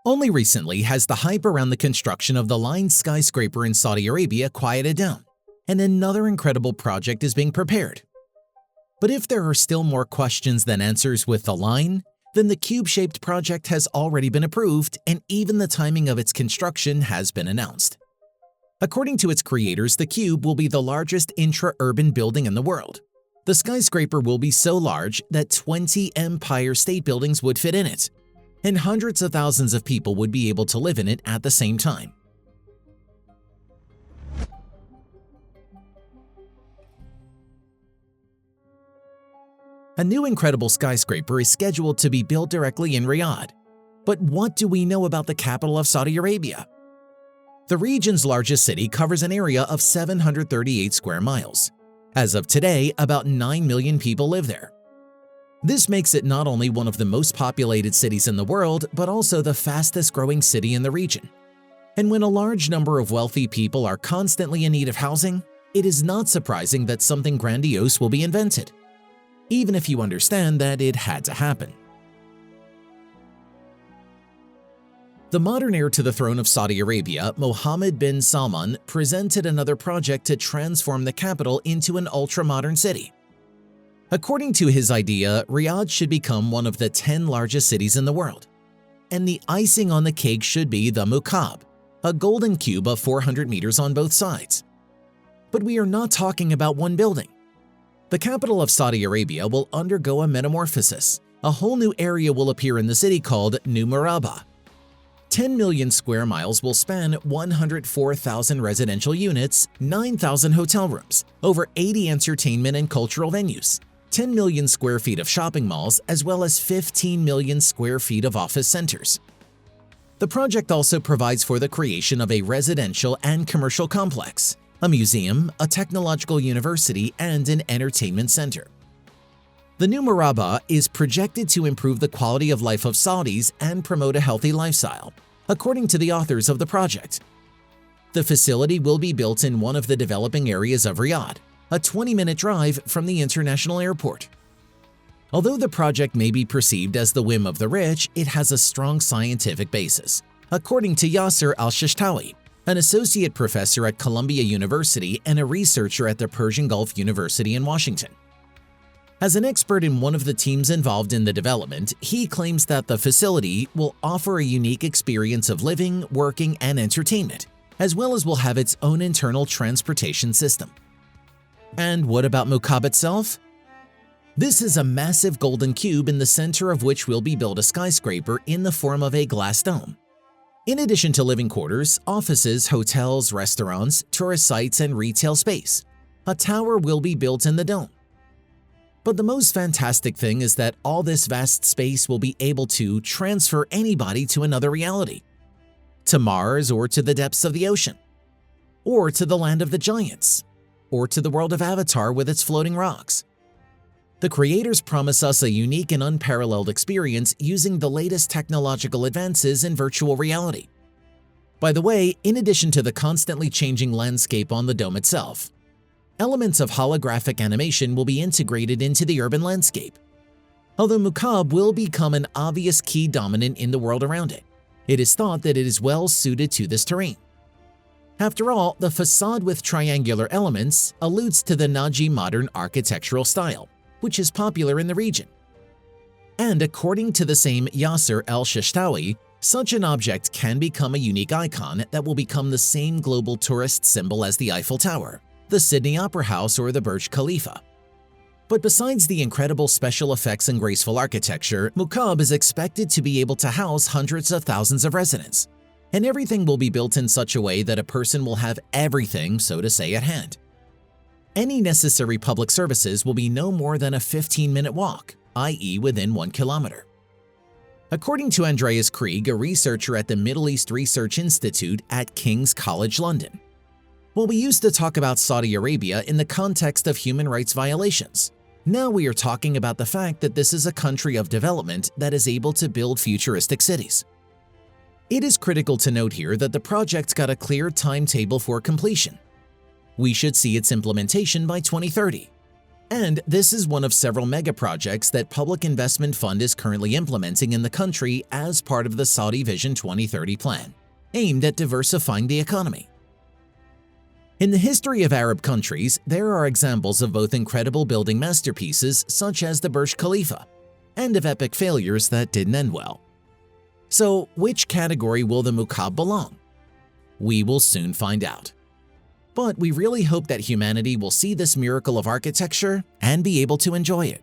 Only recently has the hype around the construction of the Line Skyscraper in Saudi Arabia quieted down, and another incredible project is being prepared. But if there are still more questions than answers with the Line, then the cube-shaped project has already been approved and even the timing of its construction has been announced. According to its creators, the cube will be the largest intra-urban building in the world. The skyscraper will be so large that 20 Empire State Buildings would fit in it, and hundreds of thousands of people would be able to live in it at the same time. A new incredible skyscraper is scheduled to be built directly in Riyadh. But what do we know about the capital of Saudi Arabia? The region's largest city covers an area of 738 square miles. As of today, about 9 million people live there. This makes it not only one of the most populated cities in the world, but also the fastest-growing city in the region. And when a large number of wealthy people are constantly in need of housing, it is not surprising that something grandiose will be invented, even if you understand that it had to happen. The modern heir to the throne of Saudi Arabia, Mohammed bin Salman, presented another project to transform the capital into an ultra-modern city. According to his idea, Riyadh should become one of the 10 largest cities in the world. And the icing on the cake should be the Mukaab, a golden cube of 400 meters on both sides. But we are not talking about one building. The capital of Saudi Arabia will undergo a metamorphosis. A whole new area will appear in the city called New Murabba. 10 million square miles will span 104,000 residential units, 9,000 hotel rooms, over 80 entertainment and cultural venues, 10 million square feet of shopping malls, as well as 15 million square feet of office centers. The project also provides for the creation of a residential and commercial complex, a museum, a technological university, and an entertainment center. The new Murabba is projected to improve the quality of life of Saudis and promote a healthy lifestyle, according to the authors of the project. The facility will be built in one of the developing areas of Riyadh, a 20-minute drive from the international airport. Although the project may be perceived as the whim of the rich, it has a strong scientific basis, according to Yasser al-Shishtawi, an associate professor at Columbia University and a researcher at the Persian Gulf University in Washington. As an expert in one of the teams involved in the development, he claims that the facility will offer a unique experience of living, working, and entertainment, as well as will have its own internal transportation system. And what about Mukaab itself? This is a massive golden cube in the center of which will be built a skyscraper in the form of a glass dome. In addition to living quarters, offices, hotels, restaurants, tourist sites, and retail space, a tower will be built in the dome. But the most fantastic thing is that all this vast space will be able to transfer anybody to another reality, to Mars or to the depths of the ocean, or to the land of the giants, or to the world of Avatar with its floating rocks. The creators promise us a unique and unparalleled experience using the latest technological advances in virtual reality. By the way, in addition to the constantly changing landscape on the dome itself, elements of holographic animation will be integrated into the urban landscape. Although Mukaab will become an obvious key dominant in the world around it, it is thought that it is well suited to this terrain. After all, the facade with triangular elements alludes to the Naji modern architectural style, which is popular in the region. And according to the same Yasser al-Shishtawi, such an object can become a unique icon that will become the same global tourist symbol as the Eiffel Tower, the Sydney Opera House, or the Burj Khalifa. But besides the incredible special effects and graceful architecture, Mukaab is expected to be able to house hundreds of thousands of residents, and everything will be built in such a way that a person will have everything, so to say, at hand. Any necessary public services will be no more than a 15-minute walk, i.e. within 1 kilometer. According to Andreas Krieg, a researcher at the Middle East Research Institute at King's College London, well, we used to talk about Saudi Arabia in the context of human rights violations. Now we are talking about the fact that this is a country of development that is able to build futuristic cities. It is critical to note here that the project's got a clear timetable for completion. We should see its implementation by 2030. And this is one of several mega projects that Public Investment Fund is currently implementing in the country as part of the Saudi Vision 2030 plan, aimed at diversifying the economy. In the history of Arab countries, there are examples of both incredible building masterpieces such as the Burj Khalifa, and of epic failures that didn't end well. So, which category will the Mukaab belong? We will soon find out. But we really hope that humanity will see this miracle of architecture and be able to enjoy it.